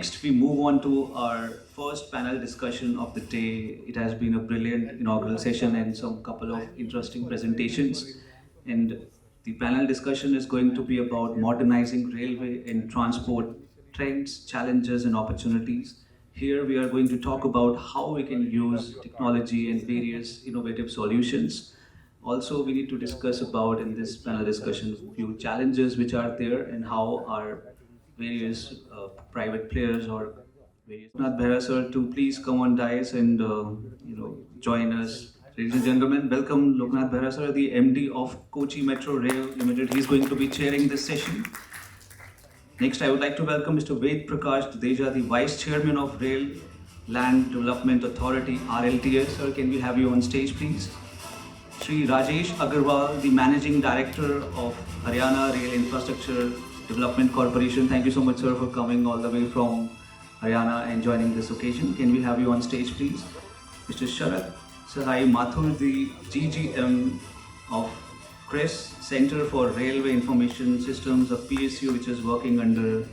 next, we move on to our first panel discussion of the day. It has been a brilliant inaugural session and some couple of interesting presentations. And the panel discussion is going to be about modernizing railway and transport trends, challenges, and opportunities. Here, we are going to talk about how we can use technology and various innovative solutions. Also, we need to discuss about in this panel discussion few challenges which are there and how our various private players or various Nath Bhera sir to please come on dais and join us. Ladies and gentlemen, welcome Loknath Bhera sir, the MD of Kochi Metro Rail Limited. He's going to be chairing this session. Next, I would like to welcome Mr. Prakash Dudeja, the Vice Chairman of Rail Land Development Authority, RLDA. Sir, can we have you on stage, please? Shri Rajesh Agarwal, the Managing Director of Haryana Rail Infrastructure Development Corporation. Thank you so much, sir, for coming all the way from Haryana and joining this occasion. Can we have you on stage, please? Mr. Sharat Sahai Mathur, the GGM of CRES, Center for Railway Information Systems, a PSU which is working under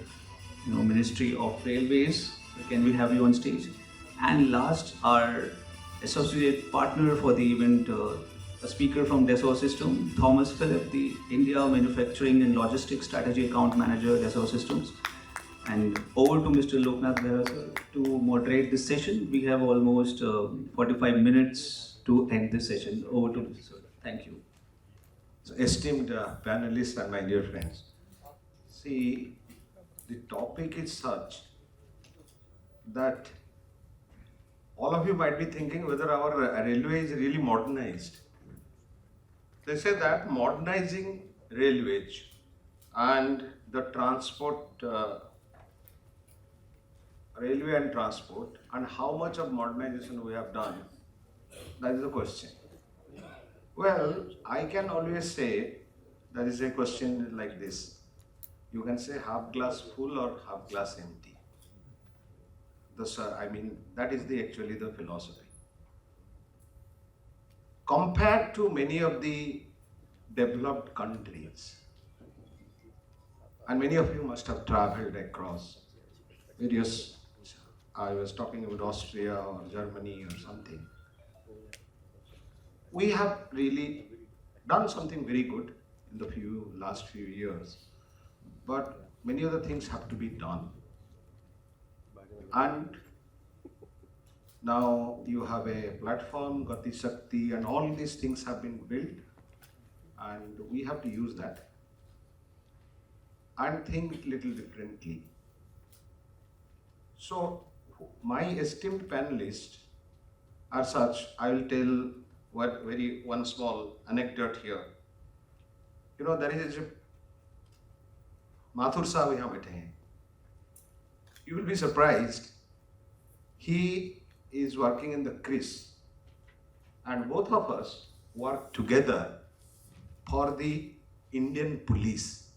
Ministry of Railways. Can we have you on stage? And last, our associate partner for the event, a speaker from Dassault System, Thomas Philip, the India Manufacturing and Logistics Strategy Account Manager, Dassault Systems. And over to Mr. Loknath Bhera sir to moderate this session. We have almost 45 minutes to end this session. Over to Mr. Sir. Thank you. So, esteemed panelists and my dear friends, see, the topic is such that all of you might be thinking whether our railway is really modernized. They say that modernizing railways and the transport, railway and transport, and how much of modernization we have done, that is the question. Well, I can always say there is a question like this. You can say half glass full or half glass empty. That is actually the philosophy. Compared to many of the developed countries, and many of you must have traveled across various, I was talking about Austria or Germany or something. We have really done something very good in the last few years, but many other things have to be done. And now you have a platform, Gati Shakti, and all these things have been built, and we have to use that and think little differently. So my esteemed panelists are such. I will tell one small anecdote here. There is a Mathur Sahab yahan baithe hain. You will be surprised. He is working in the CRES, and both of us work together for the Indian police.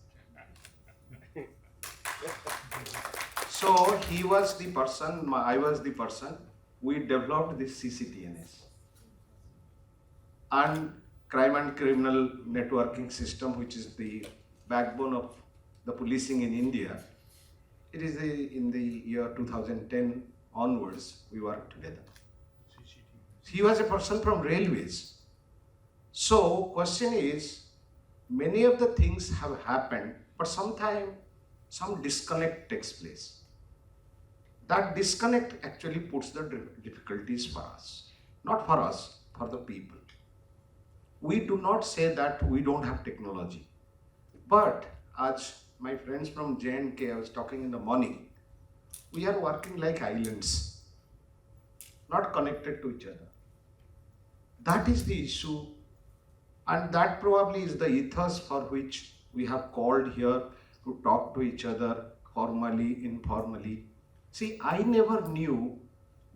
So he was the person, I was the person. We developed this CCTNS and crime and criminal networking system, which is the backbone of the policing in India. It is in the year 2010 onwards, we worked together. He was a person from railways. So, question is, many of the things have happened, but sometimes some disconnect takes place. That disconnect actually puts the difficulties for us. Not for us, for the people. We do not say that we don't have technology. But as my friends from J&K, I was talking in the morning, we are working like islands, not connected to each other. That is the issue, and that probably is the ethos for which we have called here to talk to each other formally, informally. See, I never knew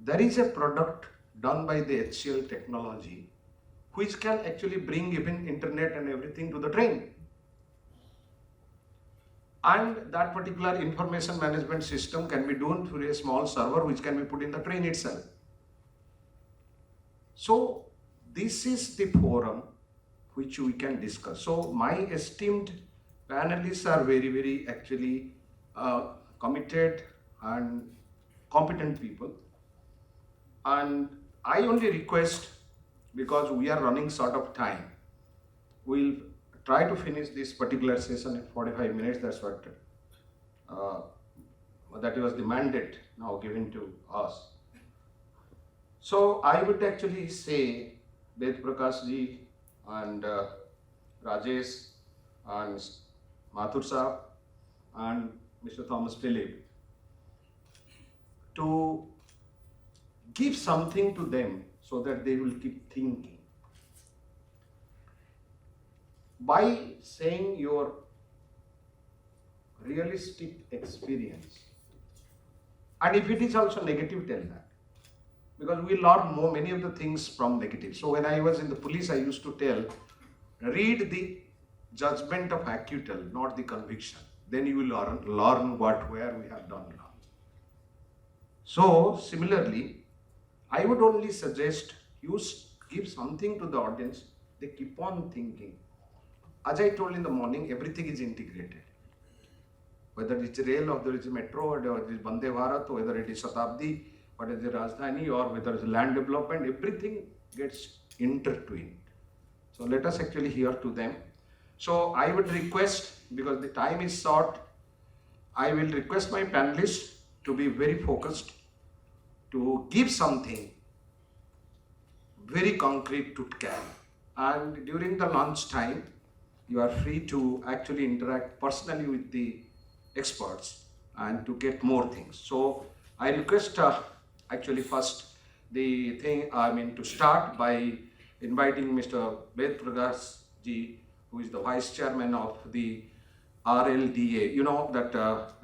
there is a product done by the HCL technology which can actually bring even internet and everything to the train. And that particular information management system can be done through a small server which can be put in the train itself. So this is the forum which we can discuss. So my esteemed panelists are very, very actually committed and competent people. And I only request, because we are running short of time, we'll try to finish this particular session in 45 minutes. That's what uh, that was the mandate now given to us. So I would actually say Ved Prakash ji and Rajesh and Mathur Saab and Mr. Thomas Philip to give something to them so that they will keep thinking. By saying your realistic experience, and if it is also negative, tell that. Because we learn many of the things from negative. So when I was in the police, I used to tell, read the judgment of acquittal, not the conviction. Then you will learn where we have done wrong. So similarly, I would only suggest you give something to the audience. They keep on thinking. As I told in the morning, everything is integrated. Whether it's rail, or whether it's metro, or whether it's Vande Bharat, or whether it is Shatabdi, whether it's Rajdhani, or whether it's land development, everything gets intertwined. So let us actually hear to them. So I would request, because the time is short, I will request my panelists to be very focused, to give something very concrete to carry. And during the lunch time, you are free to actually interact personally with the experts and to get more things. So I request actually first to start by inviting Mr. Ved Prakash ji, who is the Vice Chairman of the RLDA, you know, that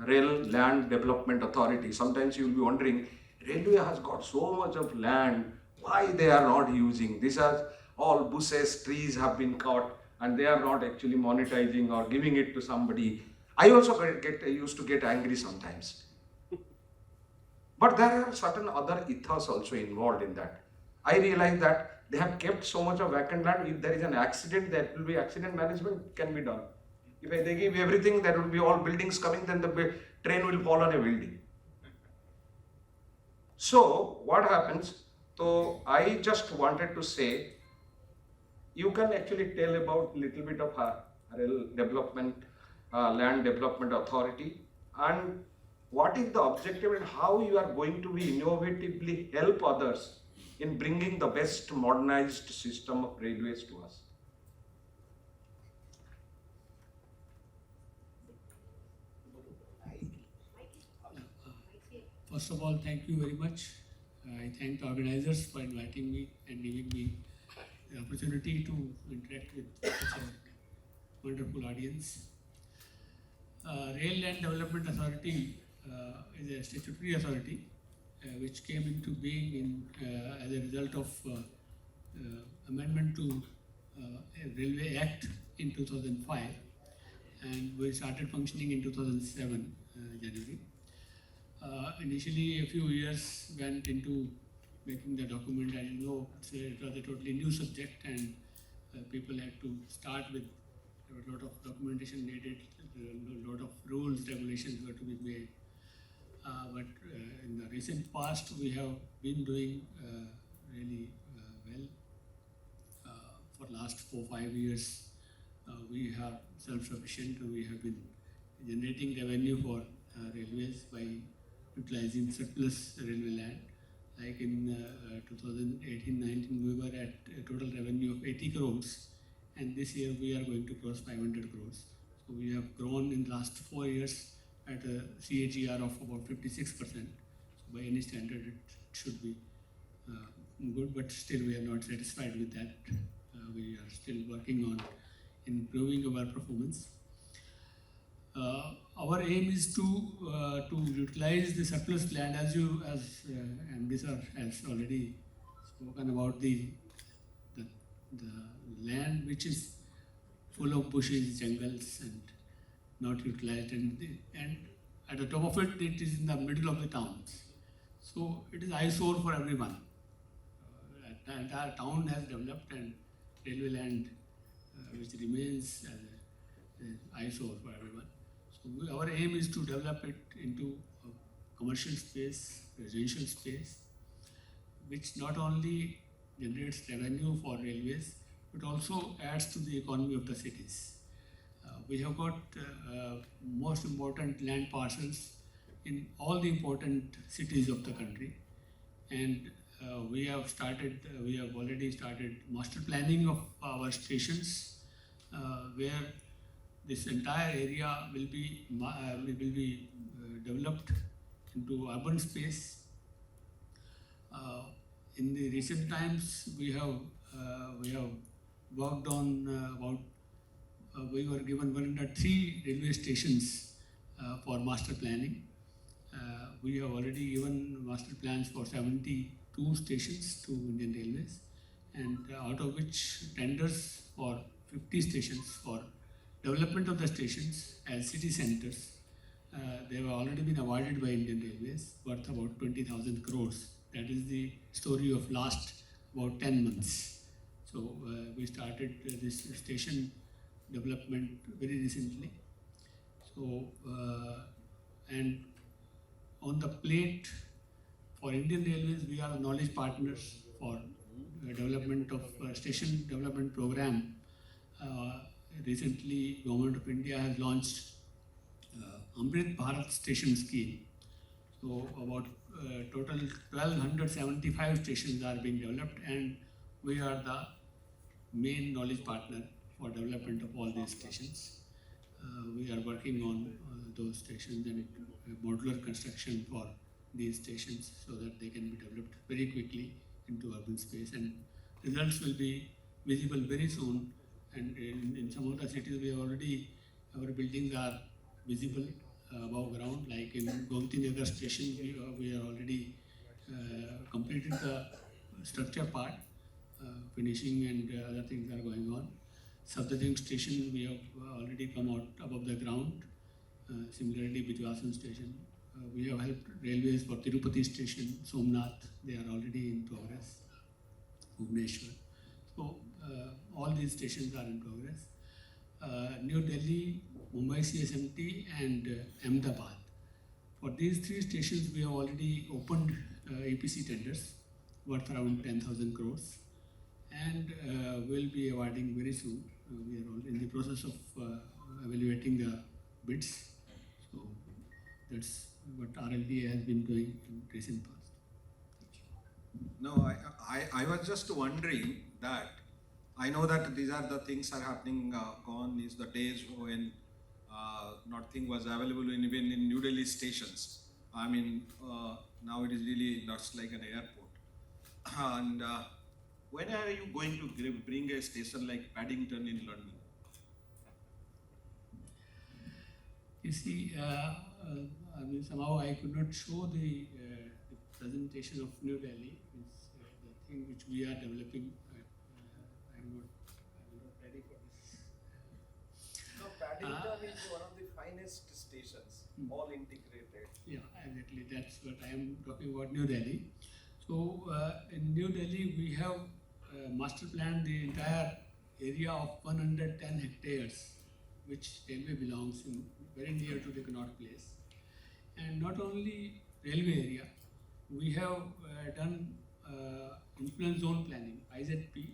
Rail Land Development Authority. Sometimes you will be wondering, railway has got so much of land, why they are not using? These are all bushes, trees have been cut, and they are not actually monetizing or giving it to somebody. I also used to get angry sometimes. But there are certain other ethos also involved in that. I realize that they have kept so much of vacant land. If there is an accident, there will be accident management can be done. If they give everything, there will be all buildings coming, then the train will fall on a building. So what happens? So I just wanted to say, you can actually tell about little bit of land development authority, and what is the objective and how you are going to be innovatively help others in bringing the best modernized system of railways to us. First of all, thank you very much. I thank the organizers for inviting me and giving me the opportunity to interact with such a wonderful audience. Rail Land Development Authority is a statutory authority which came into being as a result of amendment to a Railway Act in 2005, and we started functioning in 2007 January. Initially, a few years went into making the document. As you know, it was a totally new subject, and people had to start with a lot of documentation needed, a lot of rules, regulations were to be made. But in the recent past, we have been doing really well. For last 4-5 years, we are self-sufficient. We have been generating revenue for railways by utilizing surplus railway land. Like in 2018-19, we were at a total revenue of 80 crores, and this year we are going to cross 500 crores. So we have grown in the last 4 years at a CAGR of about 56%. So by any standard, it should be good, but still we are not satisfied with that. We are still working on improving our performance. Our aim is to utilize the surplus land, as MD sir has already spoken about the land which is full of bushes, jungles, and not utilized, and at the top of it, it is in the middle of the towns. So it is eyesore for everyone. The entire town has developed, and railway land which remains as an eyesore for everyone. So our aim is to develop it into a commercial space, residential space, which not only generates revenue for railways, but also adds to the economy of the cities. We have got most important land parcels in all the important cities of the country, and we have already started master planning of our stations, where this entire area will be developed into urban space. In the recent times, we have worked on we were given 103 railway stations for master planning. We have already given master plans for 72 stations to Indian Railways, and out of which tenders for 50 stations for development of the stations as city centers, they have already been awarded by Indian Railways, worth about 20,000 crores. That is the story of last about 10 months. So we started this station development very recently. So and on the plate for Indian Railways, we are knowledge partners for development of station development program. Recently, Government of India has launched Amrit Bharat Station Scheme. So about total 1,275 stations are being developed, and we are the main knowledge partner for development of all these stations. We are working on those stations and modular construction for these stations so that they can be developed very quickly into urban space, and results will be visible very soon. And in some of the cities, we have already, our buildings are visible above ground, like in Gomti Nagar station, we have already completed the structure part, finishing and other things are going on. Safdarjung station, we have already come out above the ground. Similarly, Bijwasan station, we have helped railways for Tirupati station, Somnath, they are already in progress, Bhubaneswar. So all these stations are in progress. New Delhi, Mumbai CSMT and Ahmedabad. For these three stations, we have already opened EPC tenders worth around 10,000 crores, and we'll be awarding very soon. We are all in the process of evaluating the bids. So that's what RLDA has been doing in recent past. No, I was just wondering that I know that these are the things are happening. Gone is the days when nothing was available even in New Delhi stations. I mean, now it is really looks like an airport. And when are you going to bring a station like Paddington in London? You see, I mean, somehow I could not show the presentation of New Delhi. It's the thing which we are developing. I'm not ready for this. No, Paddington is one of the finest stations, all integrated. Yeah, exactly. That's what I am talking about, New Delhi. So in New Delhi, we have master planned the entire area of 110 hectares, which railway belongs in, very near to the Connaught Place. And not only railway area, we have done influence zone planning, IZP,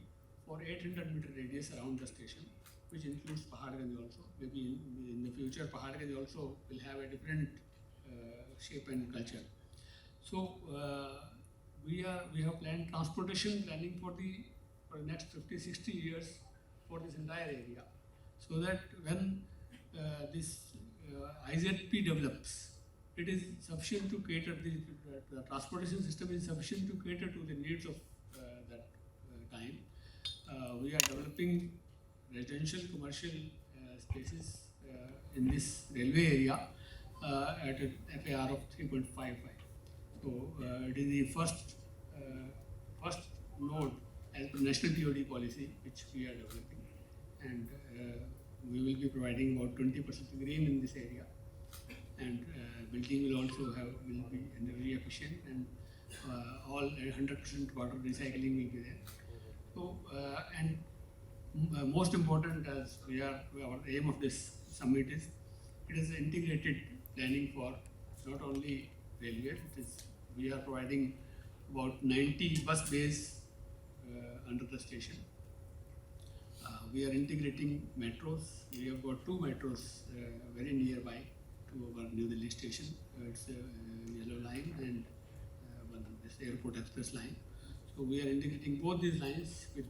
for 800-meter radius around the station, which includes Paharganj also. Maybe in the future, Paharganj also will have a different shape and culture. So we have planned transportation planning for the next 50-60 years for this entire area, so that when this IZP develops, it is sufficient to cater, the transportation system is sufficient to cater to the needs of that time. We are developing residential, commercial spaces in this railway area at a FAR of 3.55. So it is the first node as per national TOD policy which we are developing, and we will be providing about 20% green in this area, and building will also will be energy efficient, and all 100% water recycling will be there. So and most important, as our aim of this summit is, it is integrated planning for not only railway. We are providing about 90 bus bays under the station. We are integrating metros. We have got 2 metros very nearby to our New Delhi station. It's Yellow Line and this Airport Express line. So we are integrating both these lines with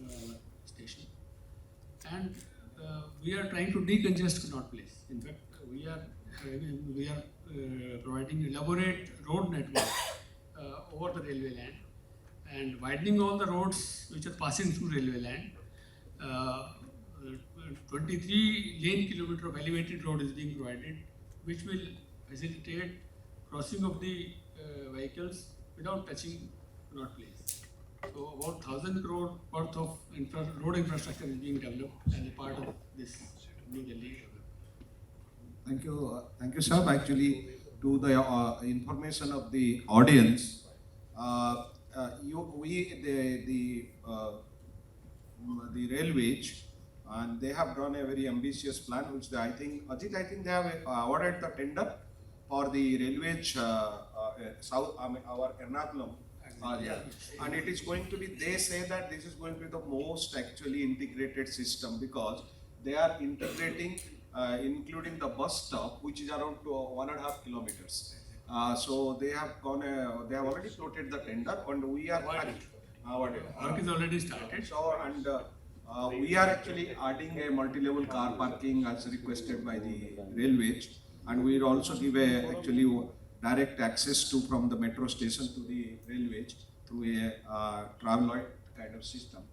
our station. And we are trying to decongest Connaught Place. In fact, we are providing elaborate road network over the railway land and widening all the roads which are passing through railway land. 23 lane kilometer of elevated road is being provided, which will facilitate crossing of the vehicles without touching Connaught Place. So about 1,000 crore worth of road infrastructure is being developed as a part of this New Delhi. Thank you, sir. Actually, to the information of the audience, the railways, and they have done a very ambitious plan, which I think they have awarded the tender for the railways south, our Ernakulam. And it is going to be, they say that this is going to be the most actually integrated system because they are integrating, including the bus stop, which is around 1.5 kilometers. So they have already floated the tender, and we are awarded. Work is already started. So, and we are actually adding a multi-level car parking as requested by the railways, and we will also give actually direct access from the metro station to the railways through a traveloid kind of system.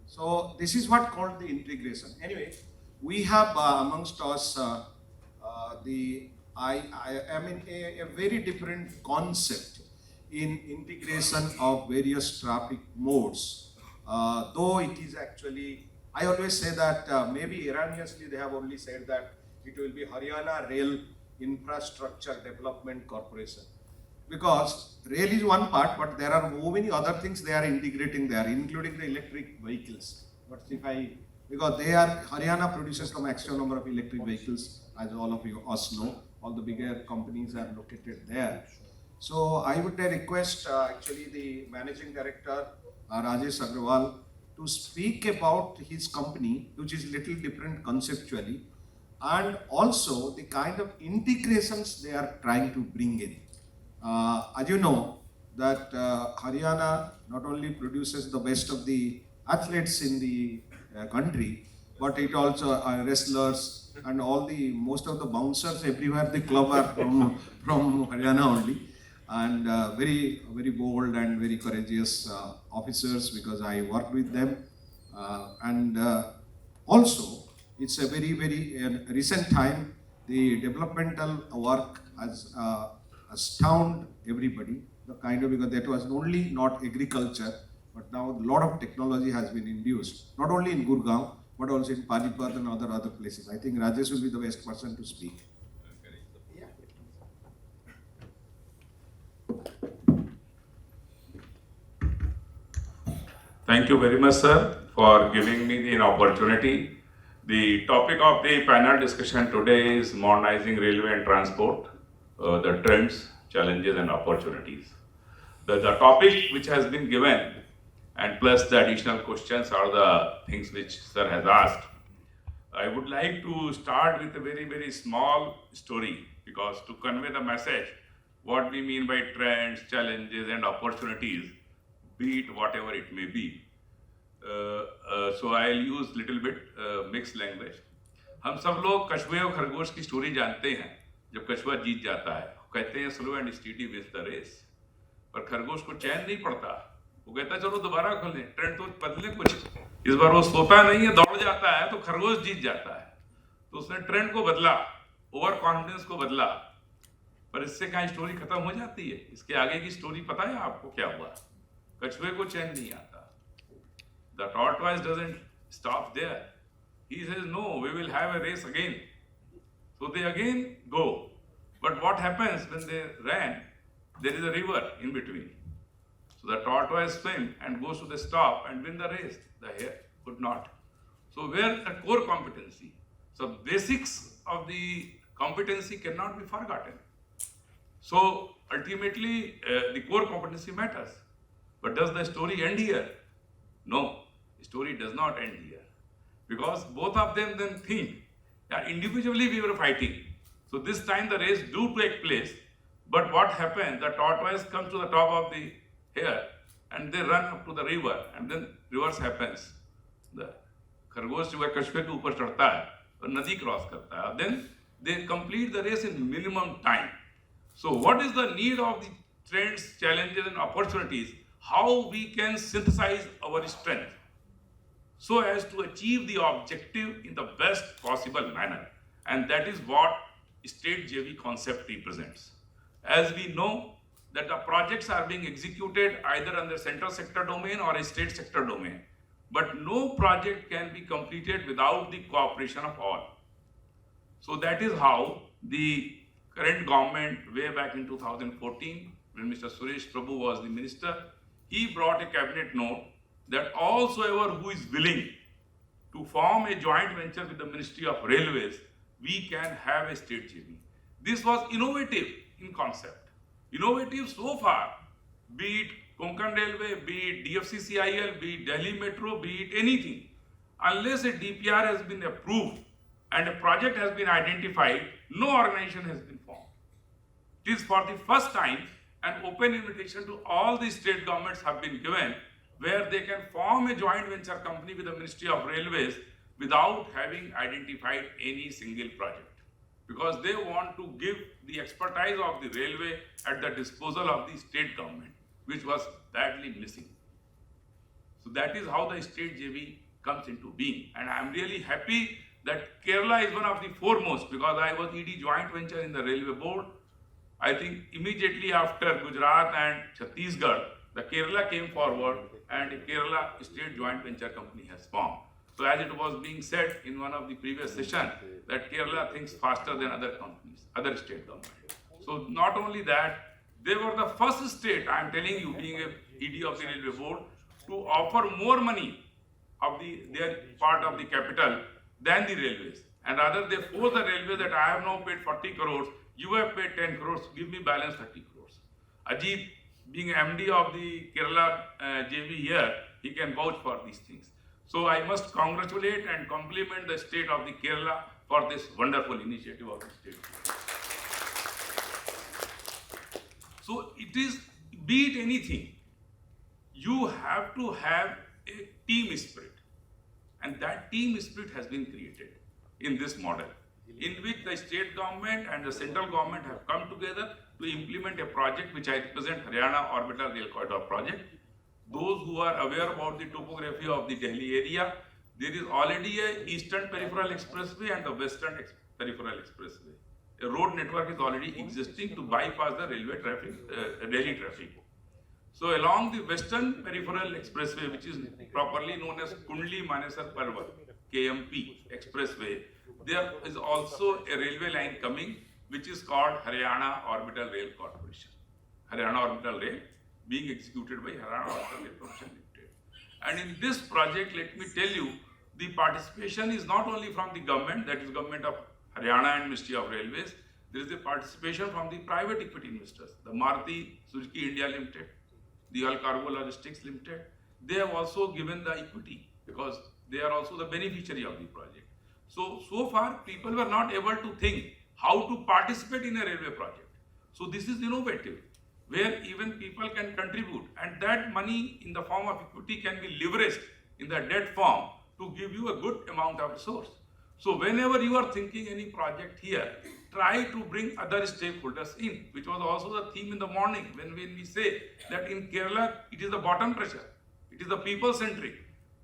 So this is what called the integration. Anyway, we have amongst us a very different concept in integration of various traffic modes. Though it is actually, I always say that maybe erroneously they have only said that it will be Haryana Rail Infrastructure Development Corporation. Because rail is one part, but there are so many other things they are integrating there, including the electric vehicles. But because Haryana produces the maximum number of electric vehicles, as all of us know, all the bigger companies are located there. So I would request actually the Managing Director, Rajesh Agarwal, to speak about his company, which is little different conceptually, and also the kind of integrations they are trying to bring in. As you know, that Haryana not only produces the best of the athletes in the country, but it also wrestlers and most of the bouncers everywhere the club are from Haryana only, and very bold and very courageous officers because I worked with them, and also it's a very recent time the developmental work has astounded everybody, the kind of, because that was only not agriculture, but now a lot of technology has been induced, not only in Gurgaon, but also in Panipat and other places. I think Rajesh will be the best person to speak. Thank you very much, sir, for giving me the opportunity. The topic of the panel discussion today is modernizing railway and transport, the trends, challenges and opportunities. The topic which has been given and plus the additional questions are the things which sir has asked. I would like to start with a very small story because to convey the message, what we mean by trends, challenges and opportunities, be it whatever it may be. So I'll use little bit mixed language. हम सब लोग कछुए और खरगोश की story जानते हैं. जब कछुआ जीत जाता है, कहते हैं slow and steady wins the race. पर खरगोश को चैन नहीं पड़ता. वो कहता है चलो दोबारा खोलें, ट्रेंड तो बदले कुछ. इस बार वो सोता नहीं है, दौड़ जाता है, तो खरगोश जीत जाता है. तो उसने ट्रेंड को बदला, ओवर कॉन्फिडेंस को बदला. पर इससे क्या स्टोरी खत्म हो जाती है? इसके आगे की स्टोरी पता है आपको क्या हुआ? कछुए को चैन नहीं आता. The tortoise doesn't stop there. He says, no, we will have a race again. So they again go. But what happens when they ran? There is a river in between. So the tortoise swim and goes to the stop and win the race. The hare could not. So where the core competency? So basics of the competency cannot be forgotten. So ultimately the core competency matters. But does the story end here? No, the story does not end here. Because both of them then think that individually we were fighting. So this time the race do take place, but what happens, the tortoise comes to the top of the hare and they run up to the river and then reverse happens. The खरगोश जो है कछुए के ऊपर चढ़ता है और नदी क्रॉस करता है, then they complete the race in minimum time. So what is the need of the trends, challenges and opportunities? How we can synthesize our strength so as to achieve the objective in the best possible manner. And that is what state JV concept represents. As we know that the projects are being executed either under central sector domain or a state sector domain, but no project can be completed without the cooperation of all. So that is how the current government, way back in 2014, when Mr. Suresh Prabhu was the minister, he brought a cabinet note that allsoever who is willing to form a joint venture with the Ministry of Railways, we can have a state JV. This was innovative in concept. Innovative so far, be it Konkan Railway, be it DFCCIL, be it Delhi Metro, be it anything. Unless a DPR has been approved and a project has been identified, no organization has been formed. It is for the first time an open invitation to all the state governments have been given where they can form a joint venture company with the Ministry of Railways without having identified any single project. Because they want to give the expertise of the railway at the disposal of the state government, which was badly missing. So that is how the state JV comes into being. And I am really happy that Kerala is one of the foremost, because I was ED joint venture in the railway board. I think immediately after Gujarat and Chhattisgarh, the Kerala came forward and a Kerala state joint venture company has formed. So as it was being said in one of the previous sessions, that Kerala thinks faster than other companies, other state governments. So not only that, they were the first state, I am telling you, being a ED of the railway board, to offer more money of their part of the capital than the railways. And rather they force the railway that I have now paid 40 crores, you have paid 10 crores, give me balance 30 crores. Ajit, being MD of the Kerala JV here, he can vouch for these things. So I must congratulate and compliment the state of the Kerala for this wonderful initiative of the state. So it is, be it anything, you have to have a team spirit. And that team spirit has been created in this model, in which the state government and the central government have come together to implement a project which I represent, Haryana Orbital Rail Corridor project. Those who are aware about the topography of the Delhi area, there is already a Eastern Peripheral Expressway and the Western Peripheral Expressway. A road network is already existing to bypass the railway traffic, Delhi traffic. So along the Western Peripheral Expressway, which is properly known as Kundli Manesar Parvat, KMP Expressway, there is also a railway line coming, which is called Haryana Orbital Rail Corporation. Haryana Orbital Rail being executed by Haryana Orbital Rail Corporation Limited. And in this project, let me tell you, the participation is not only from the government, that is government of Haryana and Ministry of Railways, there is a participation from the private equity investors, the Maruti Suzuki India Limited, the Agarwal Logistics Limited. They have also given the equity because they are also the beneficiary of the project. So far, people were not able to think how to participate in a railway project. So this is innovative, where even people can contribute, and that money in the form of equity can be leveraged in the debt form to give you a good amount of resource. So whenever you are thinking any project here, try to bring other stakeholders in, which was also the theme in the morning when we say that in Kerala, it is the bottom pressure, it is the people-centric,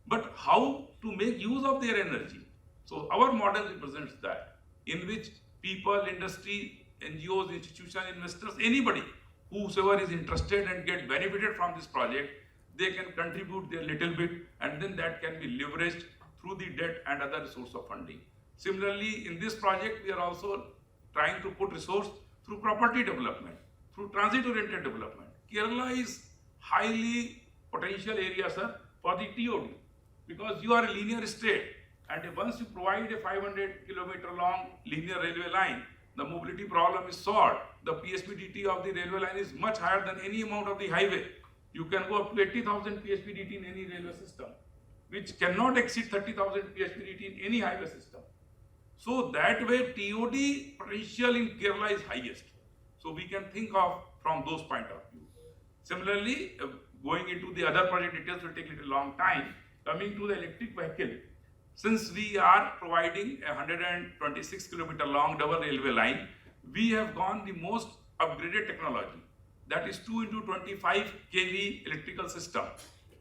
but how to make use of their energy. So our model represents that, in which people, industry, NGOs, institutions, investors, anybody, whosoever is interested and get benefited from this project, they can contribute their little bit, and then that can be leveraged through the debt and other source of funding. Similarly, in this project, we are also trying to put resource through property development, through transit-oriented development. Kerala is highly potential area, sir, for the TOD, because you are a linear state, and once you provide a 500 kilometer long linear railway line, the mobility problem is solved. The PSPDT of the railway line is much higher than any amount of the highway. You can go up to 80,000 PSPDT in any railway system, which cannot exceed 30,000 PSPDT in any highway system. So that way TOD potential in Kerala is highest. So we can think of from those point of view. Similarly, going into the other project details will take a little long time. Coming to the electric vehicle, since we are providing a 126 kilometer long double railway line, we have gone the most upgraded technology. That is 2 into 25 kV electrical system,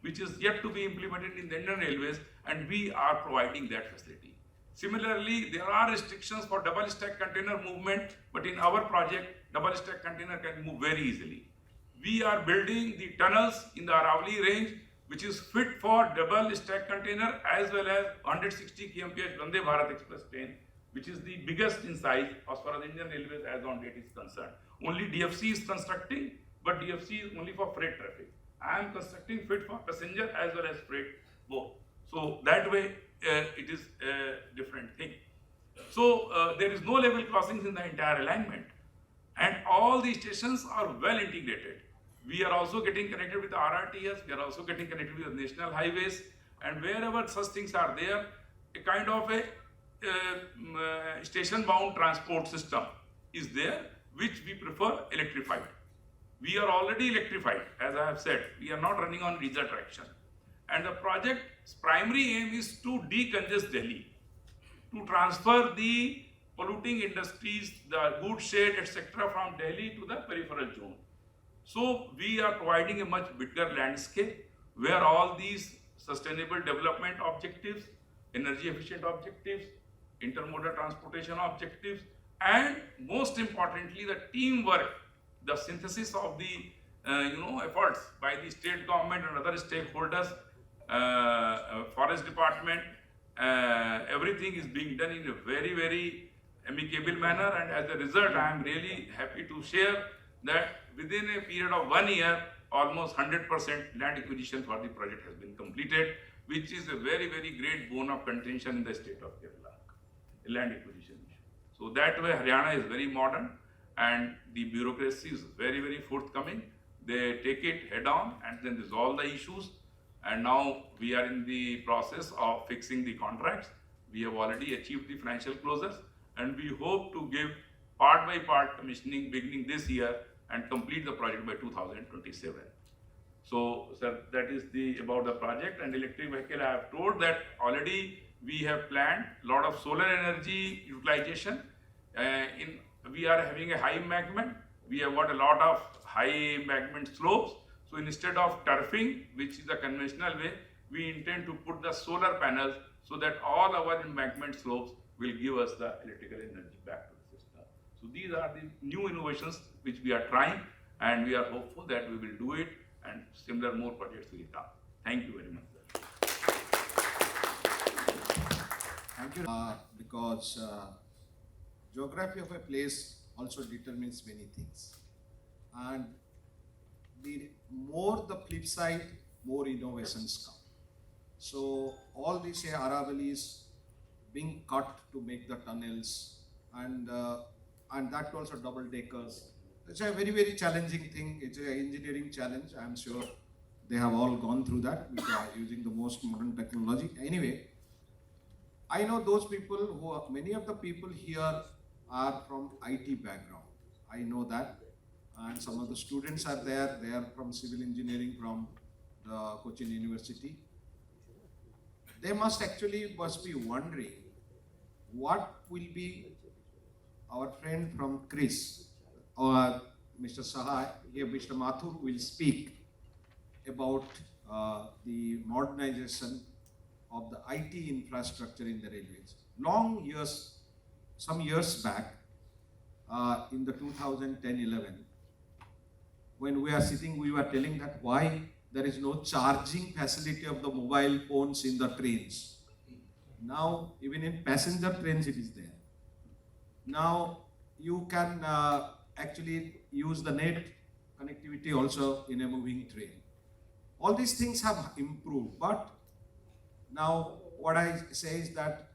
which is yet to be implemented in the Indian Railways, and we are providing that facility. Similarly, there are restrictions for double stack container movement, but in our project, double stack container can move very easily. We are building the tunnels in the Aravali range, which is fit for double stack container as well as 160 kmph Vande Bharat Express train, which is the biggest in size as far as Indian Railways as on date is concerned. Only DFC is constructing, but DFC is only for freight traffic. I am constructing fit for passenger as well as freight both. So that way it is a different thing. So there is no level crossings in the entire alignment, and all these stations are well integrated. We are also getting connected with the RRTS, we are also getting connected with the national highways, and wherever such things are there, a kind of a station-bound transport system is there, which we prefer electrified. We are already electrified, as I have said, we are not running on diesel traction. And the project's primary aim is to decongest Delhi, to transfer the polluting industries, the goods shed, etc. from Delhi to the peripheral zone. So we are providing a much bigger landscape where all these sustainable development objectives, energy efficient objectives, intermodal transportation objectives, and most importantly the teamwork, the synthesis of the efforts by the state government and other stakeholders, forest department, everything is being done in a very, very amicable manner, and as a result I am really happy to share that within a period of 1 year, almost 100% land acquisition for the project has been completed, which is a very, very great bone of contention in the state of Kerala, land acquisition issue. So that way Haryana is very modern, and the bureaucracy is very, very forthcoming. They take it head on and then resolve the issues, and now we are in the process of fixing the contracts. We have already achieved the financial closures, and we hope to give part by part commissioning beginning this year and complete the project by 2027. So, sir, that is about the project. And electric vehicle, I have told that already we have planned a lot of solar energy utilization. We are having a high embankment. We have got a lot of high embankment slopes. So instead of turfing, which is the conventional way, we intend to put the solar panels so that all our embankment slopes will give us the electrical energy back to the system. So these are the new innovations which we are trying, and we are hopeful that we will do it, and similar more projects will come. Thank you very much, sir. Thank you. Because geography of a place also determines many things, and the more the flip side, more innovations come. So all these Aravalis being cut to make the tunnels, and that also double deckers. It's a very, very challenging thing. It's an engineering challenge. I'm sure they have all gone through that using the most modern technology. Anyway, I know those people many of the people here are from IT background. I know that. And some of the students are there. They are from civil engineering from the Cochin University. They must be wondering what will be our friend from Chris or Mr. Sahai, here Mr. Mathur will speak about the modernization of the IT infrastructure in the railways. Some years back, in the 2010-11, when we are sitting, we were telling that why there is no charging facility of the mobile phones in the trains. Now, even in passenger trains, it is there. Now, you can actually use the net connectivity also in a moving train. All these things have improved, but now what I say is that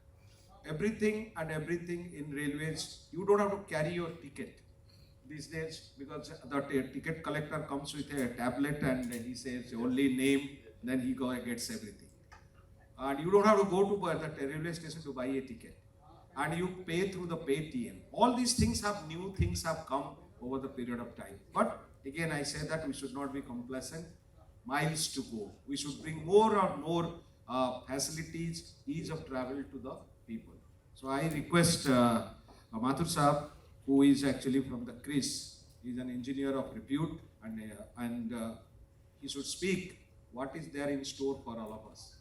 everything in railways, you don't have to carry your ticket these days, because the ticket collector comes with a tablet and he says only name, then he gets everything. And you don't have to go to the railway station to buy a ticket. And you pay through the Paytm. All these things new things have come over the period of time. But again, I say that we should not be complacent. Miles to go. We should bring more and more facilities, ease of travel to the people. So I request Mathur Saab, who is actually from the CRIS, he is an engineer of repute, and he should speak what is there in store for all of us.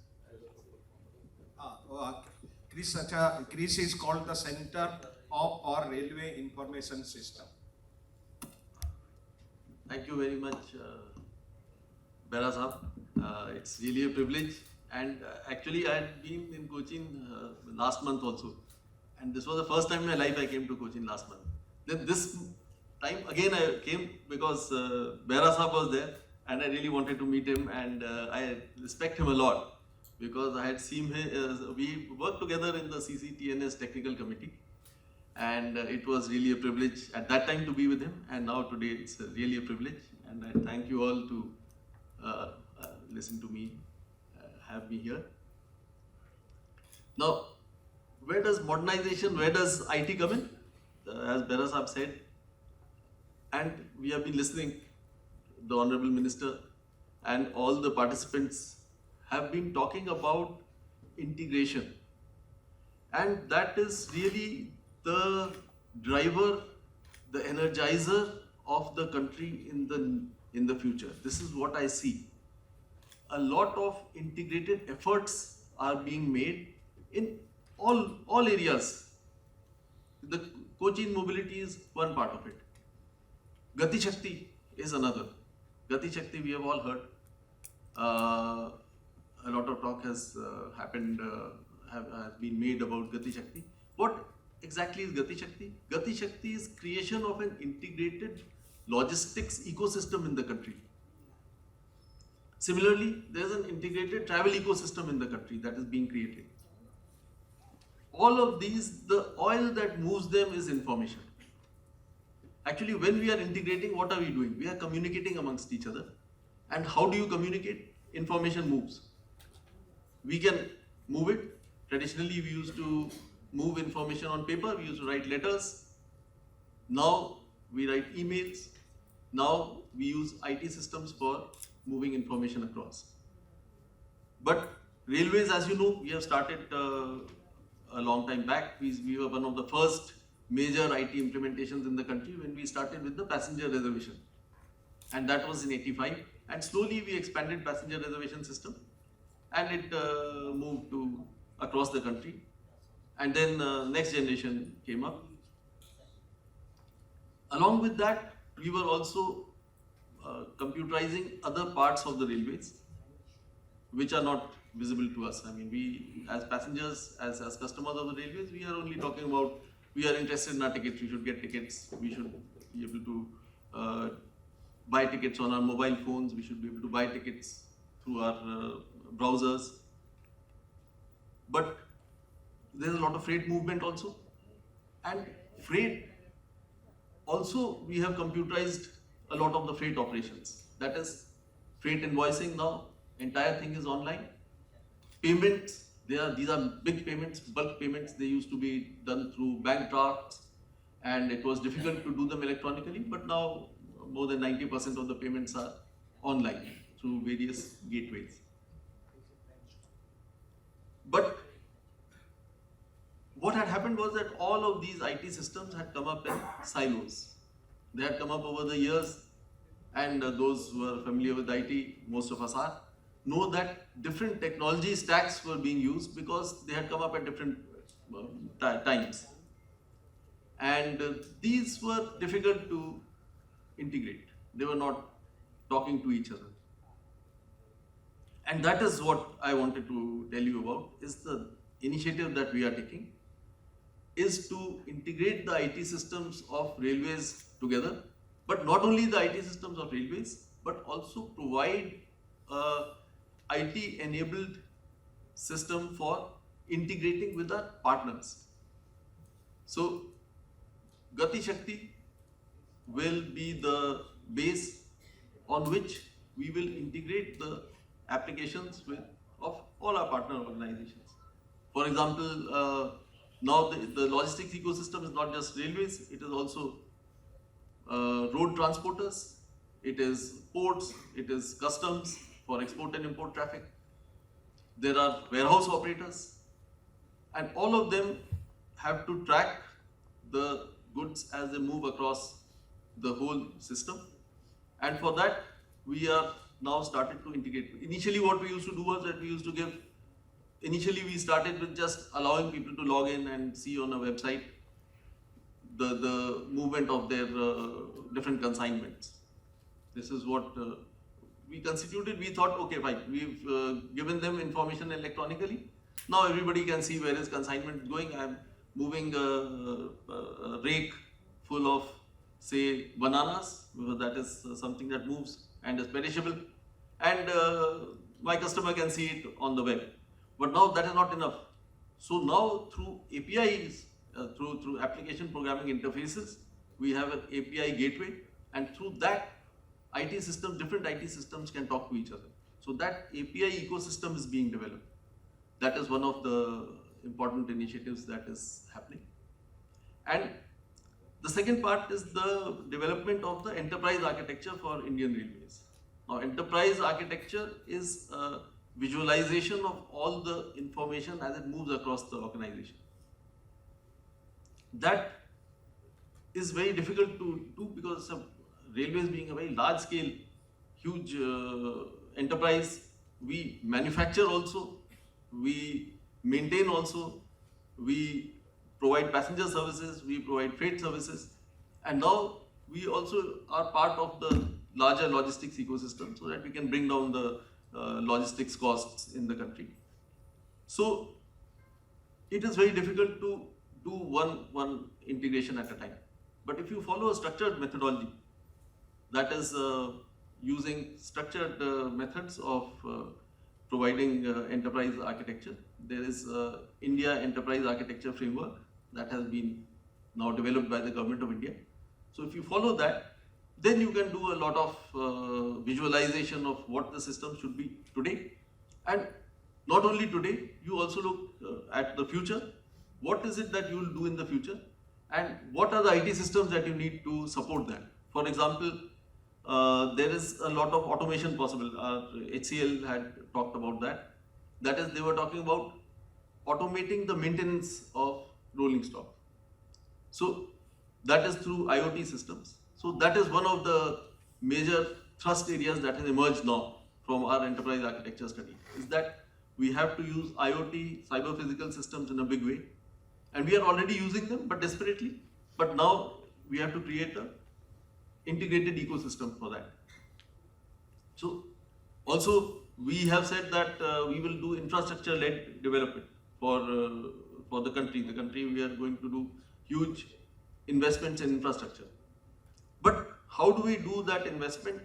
CRIS is called the Center of our Railway Information System. Thank you very much, Bera Saab. It's really a privilege. And actually, I had been in Cochin last month also. And this was the first time in my life I came to Cochin last month. Then this time again I came because Bera Saab was there and I really wanted to meet him, and I respect him a lot because I had seen him, we worked together in the CCTNS technical committee, and it was really a privilege at that time to be with him, and now today it's really a privilege, and I thank you all to listen to me, have me here. Now, where does modernization, where does IT come in? As Bera Saab said, and we have been listening, the Honorable Minister and all the participants have been talking about integration, and that is really the driver, the energizer of the country in the future. This is what I see. A lot of integrated efforts are being made in all areas. The Cochin mobility is one part of it. Gati Shakti is another. Gati Shakti, we have all heard. A lot of talk has happened, has been made about Gati Shakti. What exactly is Gati Shakti? Gati Shakti is creation of an integrated logistics ecosystem in the country. Similarly, there is an integrated travel ecosystem in the country that is being created. All of these, the oil that moves them is information. Actually, when we are integrating, what are we doing? We are communicating amongst each other. And how do you communicate? Information moves. We can move it. Traditionally, we used to move information on paper. We used to write letters. Now, we write emails. Now, we use IT systems for moving information across. But railways, as you know, we have started a long time back. We were one of the first major IT implementations in the country when we started with the passenger reservation. And that was in '85. And slowly we expanded passenger reservation system, and it moved to across the country. And then next generation came up. Along with that, we were also computerizing other parts of the railways, which are not visible to us. I mean, we as passengers, as customers of the railways, we are only talking about, we are interested in our tickets, we should get tickets, we should be able to buy tickets on our mobile phones, we should be able to buy tickets through our browsers. But there's a lot of freight movement also. And freight, also we have computerized a lot of the freight operations. That is freight invoicing now, entire thing is online. Payments, these are big payments, bulk payments. They used to be done through bank drafts, and it was difficult to do them electronically, but now more than 90% of the payments are online through various gateways. But what had happened was that all of these IT systems had come up in silos. They had come up over the years, and those who are familiar with IT, most of us are, know that different technology stacks were being used because they had come up at different times. And these were difficult to integrate. They were not talking to each other. And that is what I wanted to tell you about, is the initiative that we are taking, is to integrate the IT systems of railways together, but not only the IT systems of railways, but also provide a IT-enabled system for integrating with our partners. So Gati Shakti will be the base on which we will integrate the applications of all our partner organizations. For example, now the logistics ecosystem is not just railways, it is also road transporters, it is ports, it is customs for export and import traffic. There are warehouse operators, and all of them have to track the goods as they move across the whole system. And for that, we are now started to integrate. Initially, what we used to do was that initially we started with just allowing people to log in and see on a website the movement of their different consignments. This is what we constituted. We thought, okay, fine, we've given them information electronically. Now everybody can see where is consignment going. I'm moving a rake full of, say, bananas, because that is something that moves and is perishable. And my customer can see it on the web. But now that is not enough. So now through APIs, through application programming interfaces, we have an API gateway, and through that different IT systems can talk to each other. So that API ecosystem is being developed. That is one of the important initiatives that is happening. And the second part is the development of the enterprise architecture for Indian Railways. Now, enterprise architecture is a visualization of all the information as it moves across the organization. That is very difficult to do because railways being a very large scale, huge enterprise, we manufacture also, we maintain also, we provide passenger services, we provide freight services, and now we also are part of the larger logistics ecosystem so that we can bring down the logistics costs in the country. So it is very difficult to do one integration at a time. But if you follow a structured methodology, that is using structured methods of providing enterprise architecture. There is India Enterprise Architecture Framework that has been now developed by the Government of India. So if you follow that, then you can do a lot of visualization of what the system should be today. And not only today, you also look at the future. What is it that you will do in the future? And what are the IT systems that you need to support that? For example, there is a lot of automation possible. HCL had talked about that. That is, they were talking about automating the maintenance of rolling stock. So that is through IoT systems. So that is one of the major thrust areas that has emerged now from our enterprise architecture study, is that we have to use IoT, cyber physical systems in a big way. And we are already using them, but desperately. But now we have to create an integrated ecosystem for that. So also we have said that we will do infrastructure-led development for the country. The country, we are going to do huge investments in infrastructure. But how do we do that investment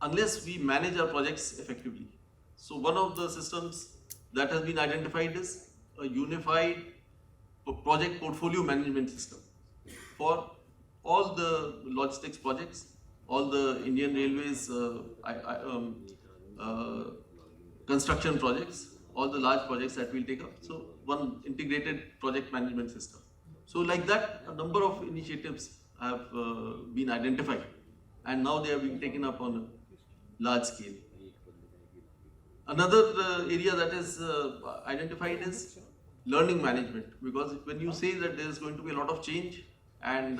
unless we manage our projects effectively? So one of the systems that has been identified is a unified project portfolio management system for all the logistics projects, all the Indian Railways construction projects, all the large projects that we'll take up. So one integrated project management system. So like that, a number of initiatives have been identified, and now they are being taken up on a large scale. Another area that is identified is learning management, because when you say that there is going to be a lot of change and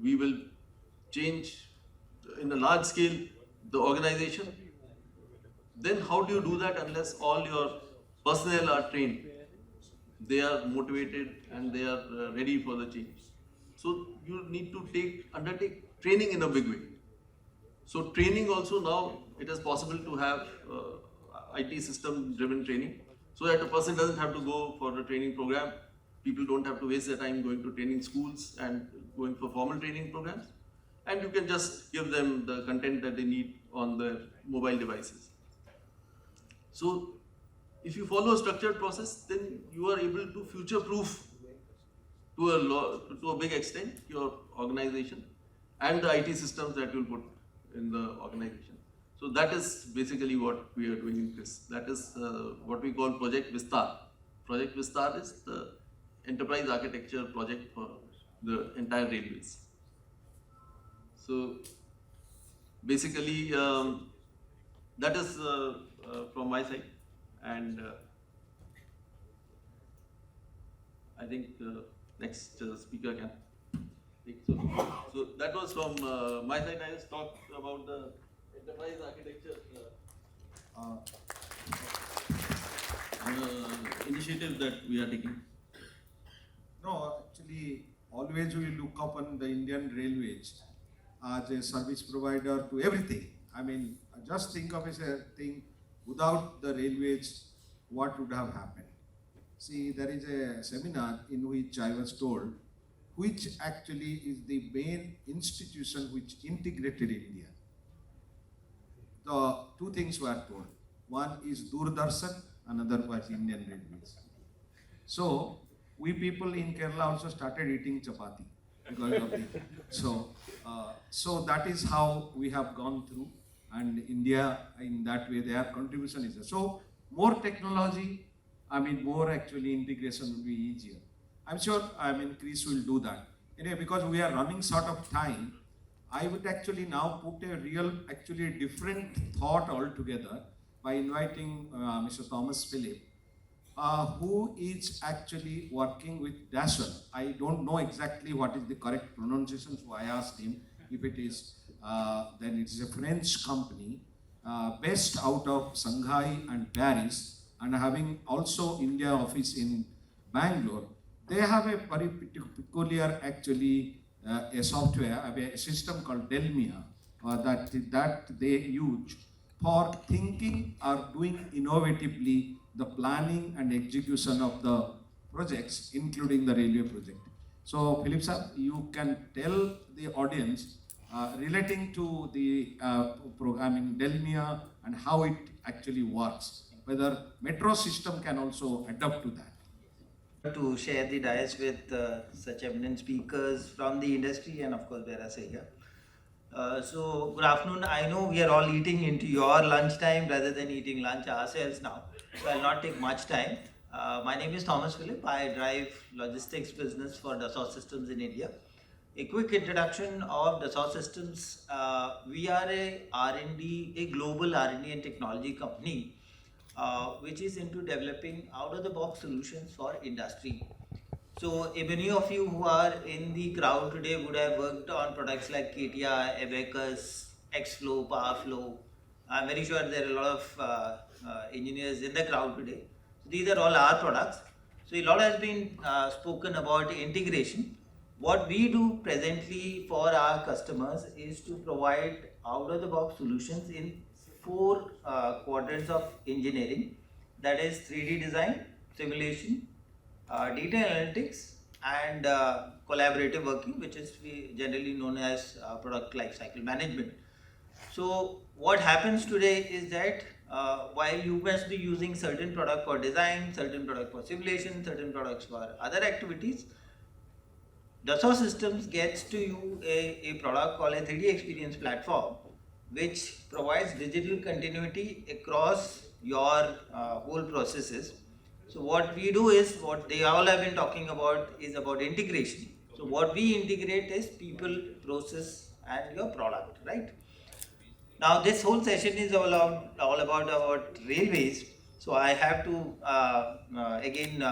we will change in a large scale the organization, then how do you do that unless all your personnel are trained, they are motivated and they are ready for the change? So you need to undertake training in a big way. So training also, now it is possible to have IT system driven training, so that a person doesn't have to go for a training program. People don't have to waste their time going to training schools and going for formal training programs. And you can just give them the content that they need on their mobile devices. So If you follow a structured process, then you are able to future-proof to a big extent your organization and the IT systems that you'll put in the organization. So that is basically what we are doing in this. That is what we call Project Vistar. Project Vistar is the enterprise architecture project for the entire railways. So basically that is from my side, and I think next speaker can take. So that was from my side. I just talked about the enterprise architecture initiative that we are taking. No, actually, always we look upon the Indian Railways as a service provider to everything. I mean, just think of it as a thing, without the railways, what would have happened? See, there is a seminar in which I was told, which actually is the main institution which integrated India. The two things were told. One is Doordarshan, another was Indian Railways. So, we people in Kerala also started eating chapati because of the, so that is how we have gone through, and India in that way their contribution is there. So more technology, I mean more actually integration will be easier. I'm sure, I mean Chris will do that. Anyway, because we are running short of time, I would actually now put a real, actually a different thought altogether by inviting Mr. Thomas Philip, who is actually working with Dassault. I don't know exactly what is the correct pronunciation, so I asked him if it is, then it is a French company based out of Shanghai and Paris, and having also India office in Bangalore. They have a very peculiar actually a software, a system called Delmia that they use for thinking or doing innovatively the planning and execution of the projects, including the railway project. So, Philip sir, you can tell the audience relating to the programming Delmia and how it actually works, whether metro system can also adapt to that. To share the dais with such eminent speakers from the industry and of course Vera here. So good afternoon. I know we are all eating into your lunchtime rather than eating lunch ourselves now, so I'll not take much time. My name is Thomas Philip. I drive logistics business for Dassault Systems in India. A quick introduction of Dassault Systems. We are a R&D, a global R&D and technology company which is into developing out-of-the-box solutions for industry. So many of you who are in the crowd today would have worked on products like KTR, Abacus, Xflow, Powerflow. I'm very sure there are a lot of engineers in the crowd today. So these are all our products. So a lot has been spoken about integration. What we do presently for our customers is to provide out-of-the-box solutions in 4 quadrants of engineering, that is 3D design, simulation, data analytics, and collaborative working, which is generally known as product lifecycle management. So what happens today is that while you must be using certain product for design, certain product for simulation, certain products for other activities, Dassault Systems gets to you a product called a 3D experience platform, which provides digital continuity across your whole processes. So what we do is, what they all have been talking about is about integration. So what we integrate is people, process and your product, right? Now this whole session is all about railways. So I have to again,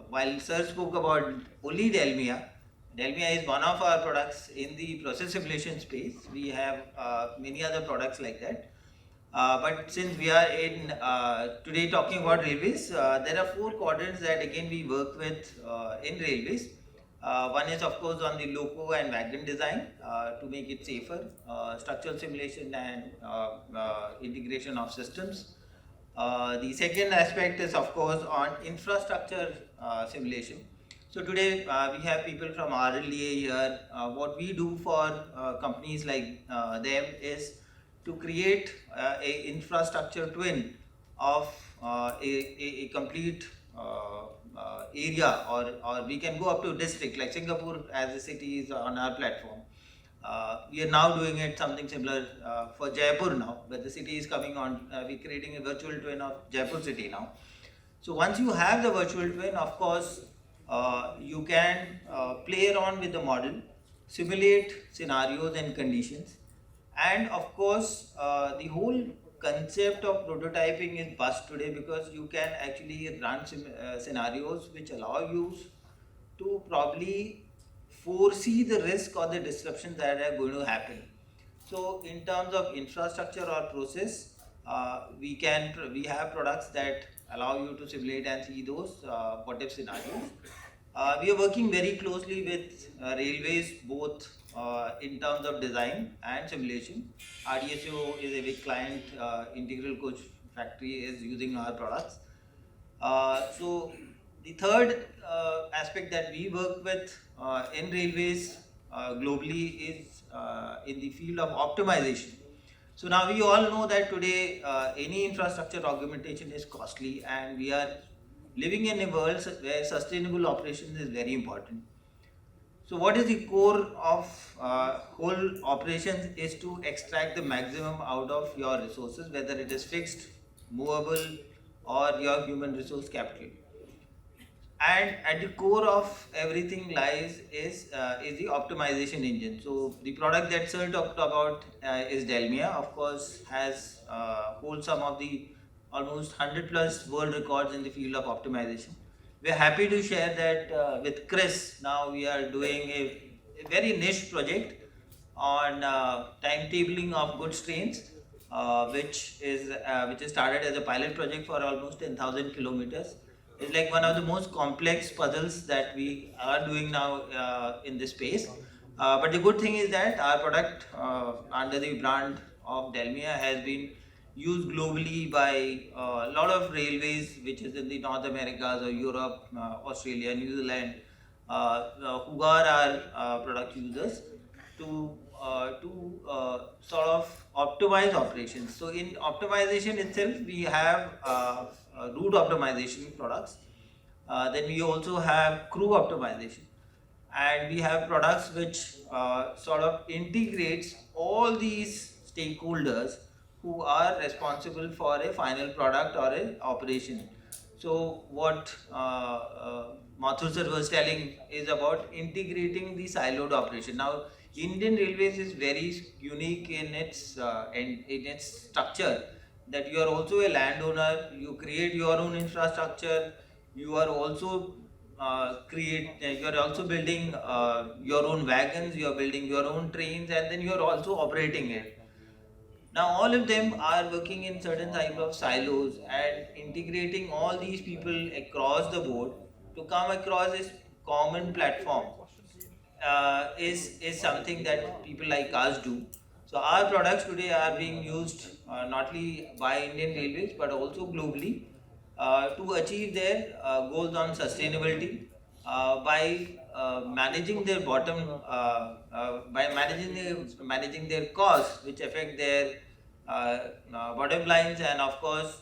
while sir spoke about only Delmia is one of our products in the process simulation space. We have many other products like that. But since we are in today talking about railways, there are 4 quadrants that again we work with in railways. One is of course on the loco and wagon design to make it safer, structural simulation and integration of systems. The second aspect is of course on infrastructure simulation. So today we have people from RLDA here. What we do for companies like them is to create a infrastructure twin of a complete area, or we can go up to district, like Singapore as a city is on our platform. We are now doing it something similar for Jaipur now, where the city is coming on. We're creating a virtual twin of Jaipur city now. So once you have the virtual twin, of course, you can play around with the model, simulate scenarios and conditions, and of course, the whole concept of prototyping is bust today, because you can actually run scenarios which allow you to probably foresee the risk or the disruptions that are going to happen. So in terms of infrastructure or process, we have products that allow you to simulate and see those what if scenarios. We are working very closely with railways, both in terms of design and simulation. RDSO is a big client. Integral Coach Factory is using our products. So the third aspect that we work with in railways globally is in the field of optimization. So now we all know that today any infrastructure augmentation is costly, and we are living in a world where sustainable operations is very important. So what is the core of whole operations is to extract the maximum out of your resources, whether it is fixed, movable, or your human resource capital. And at the core of everything lies is the optimization engine. So the product that Sir talked about is Delmia. Of course, has holds some of the almost 100 plus world records in the field of optimization. We're happy to share that with Chris. Now we are doing a very niche project on timetabling of goods trains, which is started as a pilot project for almost 10,000 kilometers. It's like one of the most complex puzzles that we are doing now in this space. But the good thing is that our product under the brand of Delmia has been used globally by a lot of railways, which is in the North Americas or Europe, Australia, New Zealand, who are our product users to sort of optimize operations. So in optimization itself, we have route optimization products. Then we also have crew optimization, and we have products which sort of integrates all these stakeholders who are responsible for a final product or an operation. So what Mathur sir was telling is about integrating the siloed operation. Now, Indian Railways is very unique in its structure, that you are also a landowner, you create your own infrastructure, you are also you are also building your own wagons, you are building your own trains, and then you are also operating it. Now all of them are working in certain type of silos, and integrating all these people across the board to come across this common platform is something that people like us do. So our products today are being used not only by Indian Railways but also globally to achieve their goals on sustainability by managing their managing their costs, which affect their bottom lines, and of course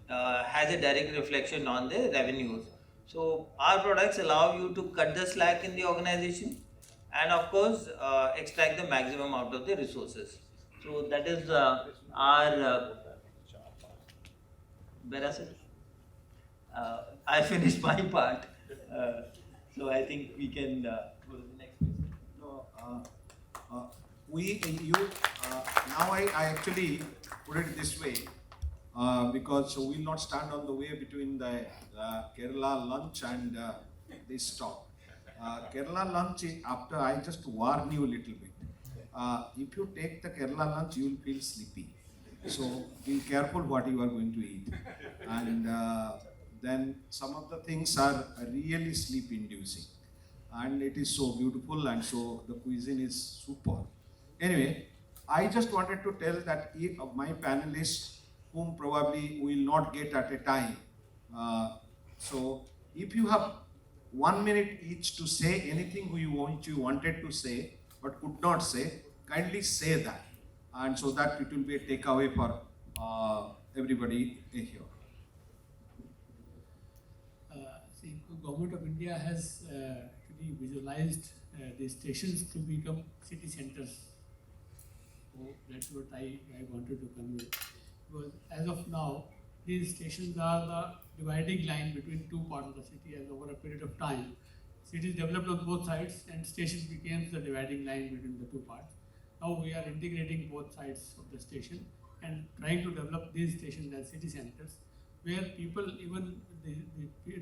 has a direct reflection on the revenues. So our products allow you to cut the slack in the organization, and of course extract the maximum out of the resources. So that is our I finished my part, so I think we can go to the next question. No, now I actually put it this way, because we will not stand on the way between the Kerala lunch and this talk. Kerala lunch, after I just warn you a little bit. If you take the Kerala lunch, you will feel sleepy. So be careful what you are going to eat. And then some of the things are really sleep inducing. And it is so beautiful, and so the cuisine is super. Anyway, I just wanted to tell that if my panelists, whom probably we will not get at a time, so if you have 1 minute each to say anything you wanted to say but could not say, kindly say that, and so that it will be a takeaway for everybody here. the Government of India has actually visualized the stations to become city centers. So that's what I wanted to convey. Because as of now, these stations are the dividing line between two parts of the city. As over a period of time, cities developed on both sides and stations became the dividing line between the two parts. Now we are integrating both sides of the station and trying to develop these stations as city centers, where people, even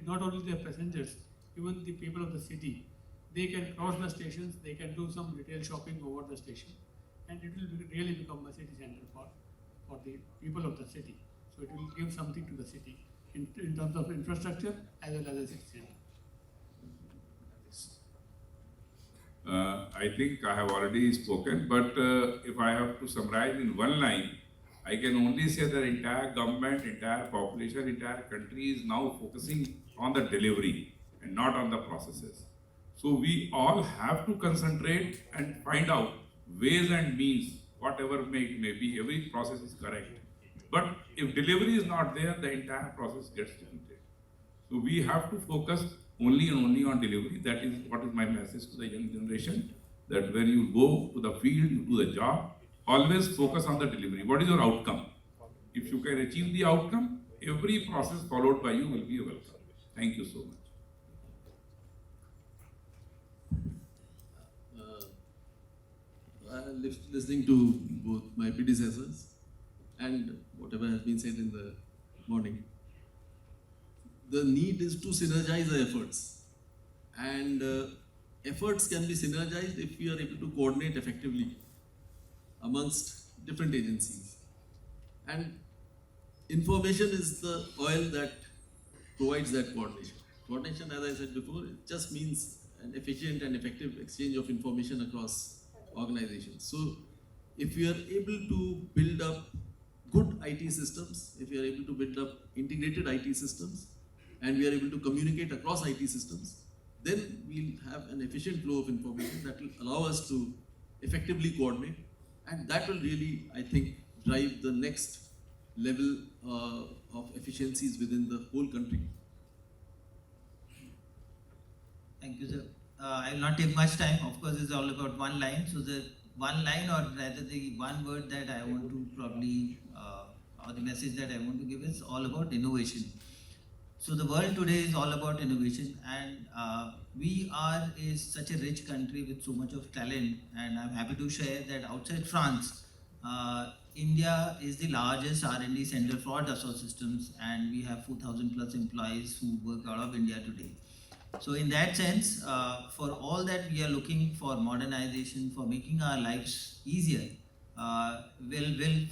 not only the passengers, even the people of the city, they can cross the stations, they can do some retail shopping over the station, and it will really become a city center for the people of the city. So it will give something to the city in terms of infrastructure as well as a city center. I think I have already spoken, but if I have to summarize in one line, I can only say that entire government, entire population, entire country is now focusing on the delivery and not on the processes. So we all have to concentrate and find out ways and means, whatever may be, every process is correct. But if delivery is not there, the entire process gets defeated. So we have to focus only and only on delivery. That is what is my message to the young generation, that when you go to the field, you do the job, always focus on the delivery. What is your outcome? If you can achieve the outcome, every process followed by you will be welcome. Thank you so much. Listening to both my predecessors and whatever has been said in the morning, the need is to synergize the efforts, and efforts can be synergized if we are able to coordinate effectively amongst different agencies. And information is the oil that provides that coordination. Coordination, as I said before, it just means an efficient and effective exchange of information across organizations. So if we are able to build up good IT systems, if we are able to build up integrated IT systems, and we are able to communicate across IT systems, then we'll have an efficient flow of information that will allow us to effectively coordinate, and that will really, I think, drive the next level of efficiencies within the whole country. Thank you, sir. I will not take much time. Of course, it's all about one line. So the one line, or rather the one word that I want to probably, or the message that I want to give is all about innovation. So the world today is all about innovation, and we is such a rich country with so much of talent, and I'm happy to share that outside France, India is the largest R&D center for Dassault Systems, and we have 4,000 plus employees who work out of India today. So in that sense, for all that we are looking for modernization, for making our lives easier, will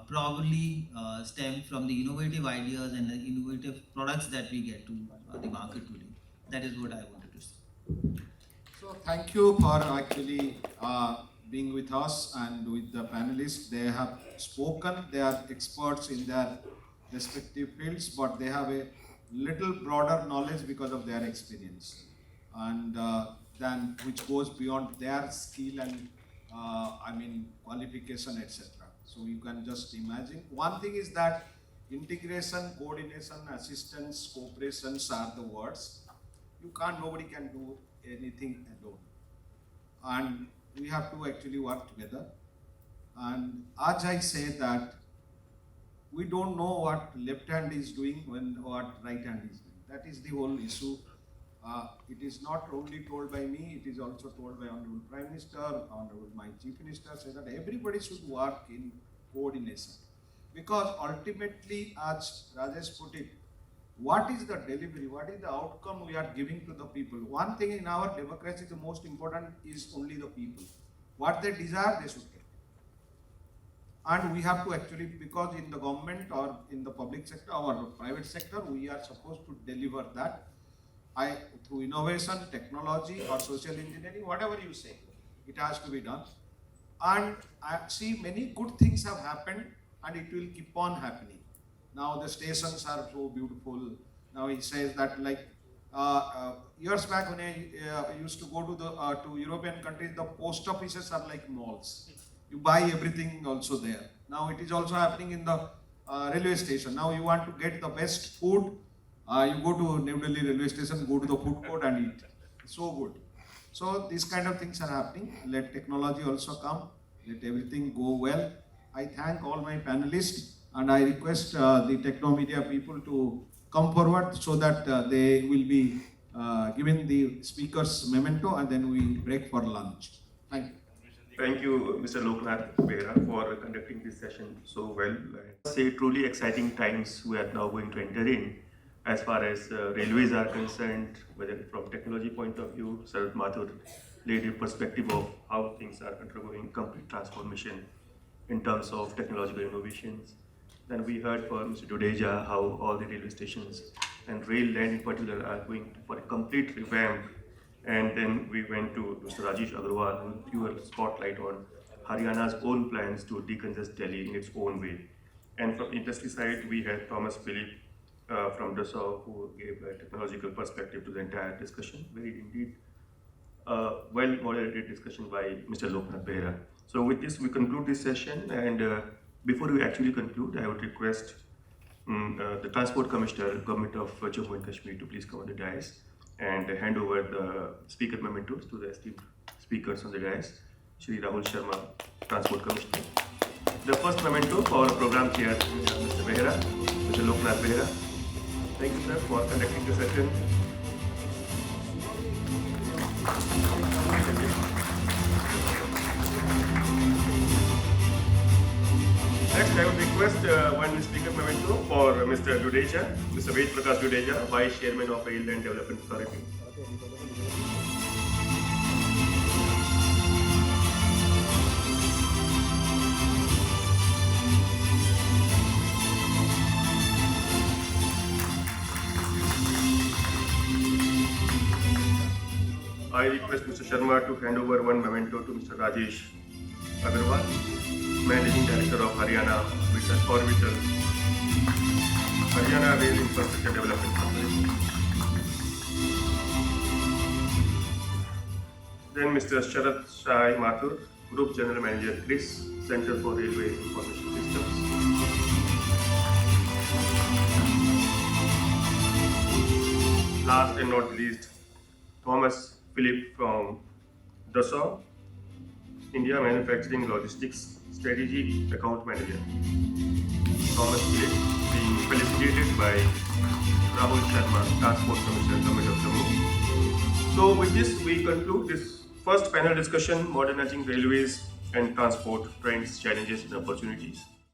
probably stem from the innovative ideas and the innovative products that we get to the market today. That is what I wanted to say. So thank you for actually being with us and with the panelists. They have spoken, they are experts in their respective fields, but they have a little broader knowledge because of their experience, and then which goes beyond their skill and qualification, etc. So you can just imagine. One thing is that integration, coordination, assistance, cooperations are the words. Nobody can do anything alone, and we have to actually work together. And as I say that, we don't know what left hand is doing when what right hand is doing. That is the whole issue. It is not only told by me, it is also told by Honorable Prime Minister, Honorable my Chief Minister, says that everybody should work in coordination. Because ultimately, as Rajesh put it, what is the delivery, what is the outcome we are giving to the people? One thing in our democracy, the most important is only the people. What they desire, they should get. And we have to actually, because in the government or in the public sector or private sector, we are supposed to deliver that through innovation, technology or social engineering, whatever you say, it has to be done. And I see many good things have happened, and it will keep on happening. Now the stations are so beautiful. Now he says that, like years back when I used to go to the to European countries, the post offices are like malls. You buy everything also there. Now it is also happening in the railway station. Now you want to get the best food, You go to New Delhi railway station, go to the food court and eat. So good. So these kind of things are happening. Let technology also come. Let everything go well. I thank all my panelists and I request the techno media people to come forward so that they will be given the speakers memento and then we break for lunch. Thank you. Thank you, Mr. Loknath Behra, for conducting this session so well. Say truly exciting times we are now going to enter in as far as railways are concerned, whether from technology point of view. Sarath Mathur laid a perspective of how things are undergoing complete transformation in terms of technological innovations. Then we heard from Mr. Dudeja how all the railway stations and rail land in particular are going for a complete revamp. And then we went to Mr. Rajesh Agarwal, who threw a spotlight on Haryana's own plans to decongest Delhi in its own way. And from industry side, we had Thomas Philip from Dassault, who gave a technological perspective to the entire discussion. Very indeed well-moderated discussion by Mr. Loknath Behra. So with this, we conclude this session. And before we actually conclude, I would request the Transport Commissioner, Government of Jammu and Kashmir, to please come on the dais and hand over the speaker mementos to the esteemed speakers on the dais. Shri Rahul Sharma, Transport Commissioner. The first memento for our program chair, Mr. Behra, Mr. Loknath Behra. Thank you, sir, for conducting the session. Next, I would request one speaker memento for Mr. Dudeja, Mr. Prakash Dudeja, Vice Chairman of Rail Land Development Authority. I request Mr. Sharma to hand over one memento to Mr. Rajesh Agarwal, Managing Director of Haryana Orbital Haryana Rail Infrastructure Development Company. Then Mr. Sharath Shai Mathur, Group General Manager, CRIS, Center for Railway Information Systems. Last and not least, Thomas Philip from Dassault, India Manufacturing Logistics Strategy Account Manager. Thomas Philip being felicitated by Rahul Sharma, Transport Commissioner, Government of Jammu. So with this, we conclude this first panel discussion, Modernizing Railways and Transport Trends, Challenges and Opportunities.